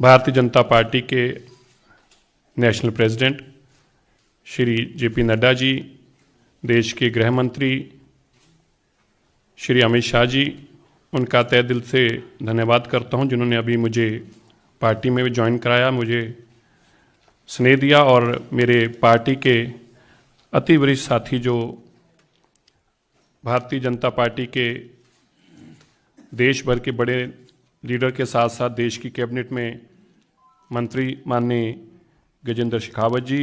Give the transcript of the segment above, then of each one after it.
भारतीय जनता पार्टी के national president Shri JP Nadda ji, देश के गृह मंत्री श्री अमित शाह जी, उनका तहे दिल से धन्यवाद करता हूं जिन्होंने अभी मुझे पार्टी में ज्वाइन कराया, मुझे स्नेह दिया। और मेरे पार्टी के अति वरिष्ठ साथी जो भारतीय जनता पार्टी के देश भर के बड़े लीडर के साथ साथ देश की कैबिनेट में मंत्री माननीय गजेंद्र शेखावत जी,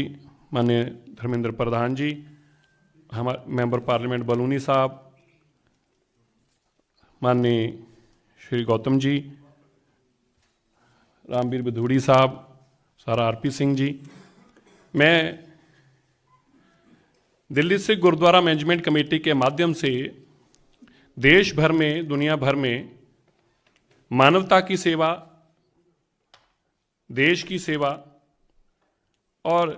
माननीय धर्मेंद्र प्रधान जी, हमारे मेंबर पार्लियामेंट बलूनी साहब, माननीय श्री गौतम जी, रामवीर बिधूड़ी साहब, सारा आरपी सिंह जी। मैं दिल्ली सिख गुरुद्वारा मैनेजमेंट कमेटी के माध्यम से देश भर में, दुनिया भर में मानवता की सेवा, देश की सेवा और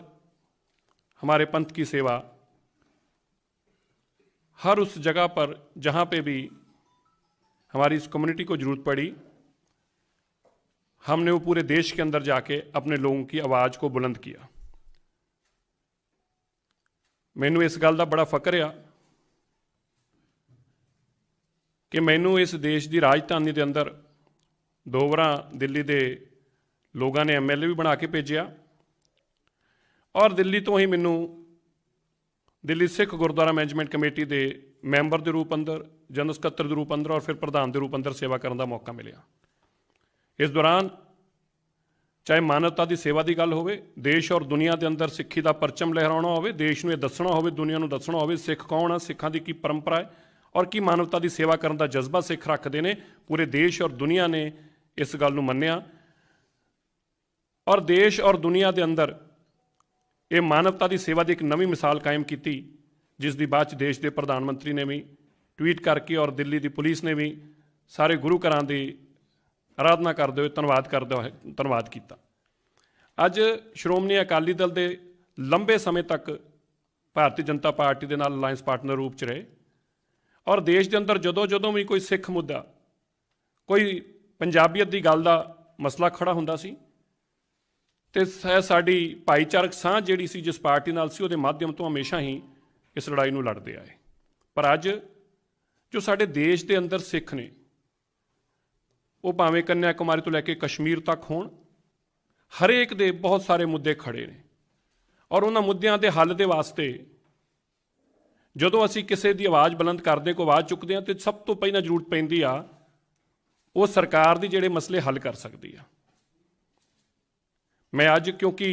हमारे पंथ की सेवा हर उस जगह पर जहाँ पे भी हमारी इस कम्युनिटी को जरूरत पड़ी, हमने वो पूरे देश के अंदर जाके अपने लोगों की आवाज़ को बुलंद किया। मैनू इस गल का बड़ा फकर आ कि मैनू इस देश की राजधानी के अंदर 2 बार दिल्ली के लोगों ने MLA भी बना के भेजा और दिल्ली तो ही मैनू दिल्ली सिख गुरुद्वारा मैनेजमेंट कमेटी के मैंबर के रूप अंदर, जनरल सकत्तर के रूप अंदर और फिर प्रधान के रूप अंदर सेवा करने का मौका मिला। इस दौरान चाहे मानवता की सेवा की गल होवे, देश और दुनिया के अंदर सिक्खी का परचम लहराना होवे, देश में दसना होवे, दुनिया में दसना होवे सिख कौन है, सिखां की परंपरा है और की मानवता की सेवा करने का जज्बा सिख रखते हैं। पूरे देश और दुनिया ने इस गल नूं मन्निया और देश और दुनिया के अंदर ये मानवता की सेवा की एक नवी मिसाल कायम की, जिसकी बाद देश के प्रधानमंत्री ने भी ट्वीट करके और दिल्ली की पुलिस ने भी सारे गुरु घरां की आराधना करते हुए धन्यवाद किया। अज श्रोमणी अकाली दल के लंबे समय तक भारतीय जनता पार्टी के नाल अलायंस पार्टनर रूप च रहे और देश के अंदर जदों भी कोई सिख मुद्दा, कोई पंजाबीयत की गल का मसला खड़ा हुंदा सी ते साडी भाईचारक साँझ जिहड़ी सी जिस पार्टी नाल सी, उहदे माध्यम तो हमेशा ही इस लड़ाई नूं लड़दे आए। पर अज जो साडे देश के अंदर सिख ने, वो भावें कन्याकुमारी तो लैके कश्मीर तक होण, हरेक दे बहुत सारे मुद्दे खड़े ने और उन्हां मुद्दिआं दे हल दे वास्ते जदों असीं किसी की आवाज़ बुलंद करदे, कोई आवाज़ चुकदे हां, तो सब तो पहलां जरूरत पैंदी आ वो सरकार दी जिहड़े मसले हल कर सकदी आ। मैं अज क्योंकि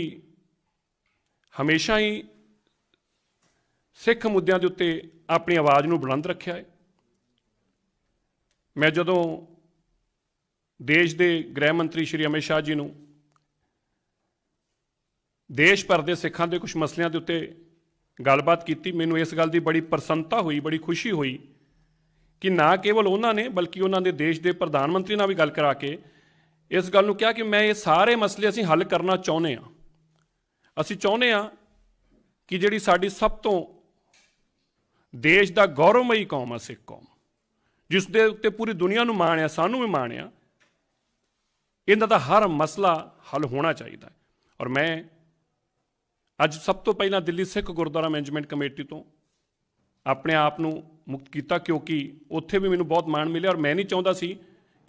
हमेशा ही सिख मुद्दों के उत्ते अपनी आवाज़ नूं बुलंद रखिया है। मैं जदों देश के गृह मंत्री श्री अमित शाह जी नूं देश भर के सिखां के कुछ मसलों के उत्ते गलबात की, मैनूं इस गल की बड़ी प्रसन्नता हुई, बड़ी खुशी हुई कि ना केवल उन्होंने बल्कि उन्होंने देश के प्रधानमंत्री नाल भी गल करा के इस गल नूं कहा कि मैं ये सारे मसले असीं हल करना चाहुंदे हां। असीं चाहुंदे हां कि जिहड़ी साडी सब तो देश का गौरवमयी कौम है सिख कौम, जिस दे उत्ते पूरी दुनिया नूं माण आ, सानूं भी माण आ, इन्हां दा हर मसला हल होना चाहिए। और मैं अज सब तो पहला दिल्ली सिख गुरुद्वारा मैनेजमेंट कमेटी तो अपने आप नूं मुक्त किया क्योंकि उत्थे भी मैनूं बहुत माण मिलिया और मैं नहीं चाहुंदा सी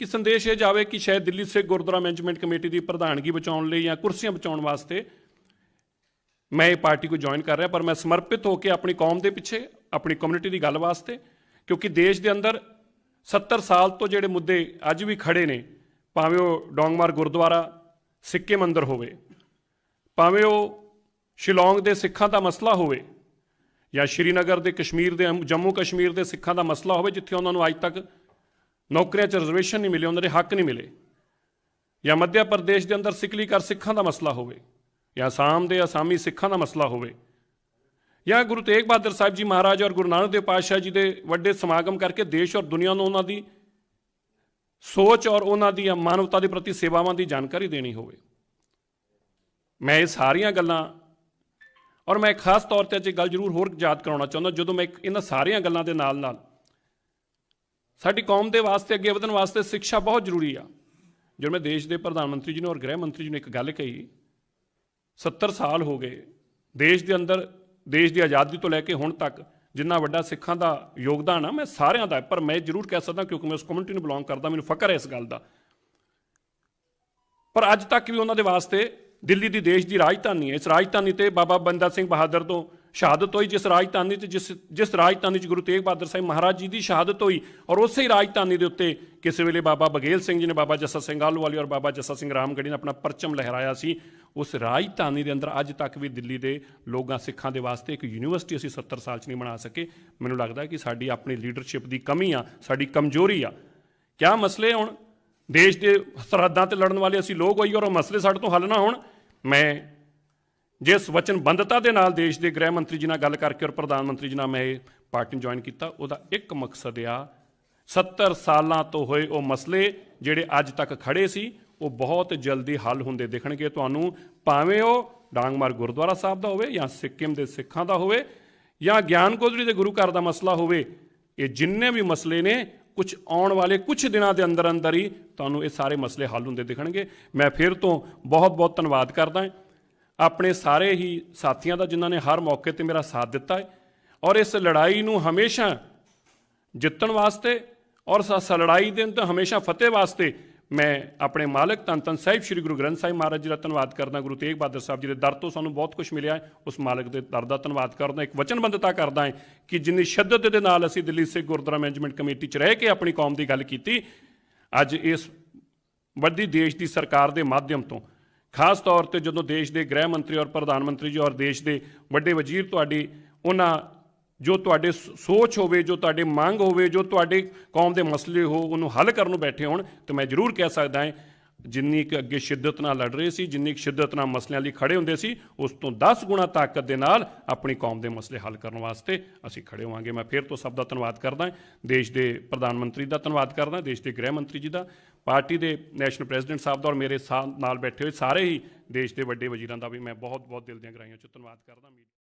कि संदेश ये जाए कि शायद दिल्ली सिख गुरुद्वारा मैनेजमेंट कमेटी की प्रधानगी बचाने लिए या कुर्सियां बचाने वास्ते मैं ये पार्टी को ज्वाइन कर रहा, पर मैं समर्पित होकर अपनी कौम के पिछे, अपनी कम्युनिटी की गल वास्ते, क्योंकि देश के अंदर 70 साल तो जोड़े मुद्दे अज भी खड़े ने, भावें वो डोंगमार गुरुद्वारा सिक्के मंदिर होवे, भावें वो शिलोंग के सिखां का मसला होवे या श्रीनगर के कश्मीर के जम्मू कश्मीर के सिखां का मसला होवे जिथे उन्होंने अज तक नौकरियां च रिजर्वेशन नहीं मिले, उन्होंने हक नहीं मिले, या मध्य प्रदेश के अंदर सिकली कर सिखां का मसला होवे या आसाम के आसामी सिखां का मसला होवे या गुरु तेग बहादुर साहब जी महाराज और गुरु नानक देव पातशाह जी के वड्डे समागम करके देश और दुनिया को उन्हों की सोच और उन्हों दी मानवता के प्रति सेवावां की जानकारी देनी होवे। मैं ये सारियां गल्लां और मैं खास तौर पर अज गल जरूर होर याद कराउणा चाहुंदा, जदों मैं इन्हां सारियां गल्लां दे नाल साडी कौम के वास्ते अगे वधण वास्ते शिक्षा बहुत जरूरी आ। जो मैं देश के प्रधानमंत्री जी ने और गृह मंत्री जी ने एक गल कही, 70 साल हो गए देश के अंदर, देश की आज़ादी तो लैके हुण तक जिन्ना वड्डा सिखां दा योगदान आ, मैं सारियां दा, पर मैं जरूर कह सकदा क्योंकि मैं उस कम्युनिटी नूं बिलोंग करदा, मैनूं फकर है इस गल दा। पर अज तक भी उन्होंने वास्ते दिल्ली की देश की राजधानी है, इस राजधानी ते बाबा बंदा सिंह बहादुर तो शहादत हुई, जिस राजधानी जिस राजधानी गुरु तेग बहादुर साहिब महाराज जी की शहादत हुई, और उस ही राजधानी के उत्ते किसी वेले बाबा बघेल सिंह जी ने, बाबा जस्सा सिंह आलूवाली और बाबा जस्सा सिंह रामगढ़ी ने अपना परचम लहराया सी। उस राजधानी के अंदर अज तक भी दिल्ली के लोगों सिखां के वास्ते एक यूनीवर्सिटी असीं 70 साल च नहीं बना सके। मैनूं लगदा कि साडी अपनी लीडरशिप की कमी आ, साडी कमजोरी आ। क्या मसले हुण देश के सरहदां ते लड़न वाले असीं लोग होई और वो मसले साडे तो हल ना होण। मैं जिस वचनबंधता के नाल देश के गृह मंत्री जी नाल गल करके और प्रधानमंत्री जी नाल मैं पार्टी ज्वाइन किया, उहदा एक मकसद आ 70 सालां तो होए वो मसले जिहड़े अज तक खड़े सी वो बहुत जल्दी हल हुंदे दिखणगे तुहानूं, भावें वो डांगमार गुरुद्वारा साहब का होवे या सिक्किम के सिखां का होवे या ज्ञान गोदड़ी के गुरु घर का मसला होवे, ये जिन्ने भी मसले ने कुछ आने वाले कुछ दिनों के अंदर अंदर ही तुहानूं ये सारे मसले हल होंदे दिखणगे। मैं फिर तो बहुत बहुत धन्नवाद करदा अपने सारे ही साथियों का जिन्होंने हर मौके पर मेरा साथ दिता है, और इस लड़ाई नूं हमेशा जितण वास्ते और इस लड़ाई के अंदर हमेशा फतेह वास्ते मैं अपने मालिक धन धन साहिब श्री गुरु ग्रंथ साहिब महाराज जी का धन्नवाद करदा। गुरु तेग बहादुर साहब जी के दर तो सानूं बहुत कुछ मिलिया है, उस मालिक के दर का धन्नवाद करदा। एक वचनबद्धता करदा है कि जिन्नी शिद्दत दे नाल असीं दिल्ली सिख गुरुद्वारा मैनेजमेंट कमेटी च रह के अपनी कौम की गल की, अज इस वड्डी देश की सरकार के माध्यम तो खास तौर पर जो देश के गृह मंत्री और प्रधानमंत्री जी और देश के वड्डे वजीर तुहाडी उन्हां जो तुहाडे सोच होवे, जो तुहाडे मंग होवे, जो तुहाडे कौम के मसले हो उन्होंने हल करन बैठे होण, तो मैं जरूर कह सकदा है जिन्नी कि अगे शिद्दत नाल लड़ रहे सी, जिन्नी शिद्दत नाल मसलिਆਂ ਲਈ खड़े हुंदे सी, उस तो 10 गुणा ताकत के नाल अपनी कौम के मसले हल करने वास्ते असीं खड़े होवांगे। मैं फिर तो सब का धन्नवाद करदा, देश के प्रधानमंत्री का धन्नवाद करदा, देश के गृह मंत्री जी का, पार्टी के नैशनल प्रेजिडेंट साहब का और मेरे साथ नाल बैठे हुए सारे ही देश के वड्डे वजीरां का भी मैं बहुत बहुत दिल दीआं गहराइयां चों धन्नवाद करदा।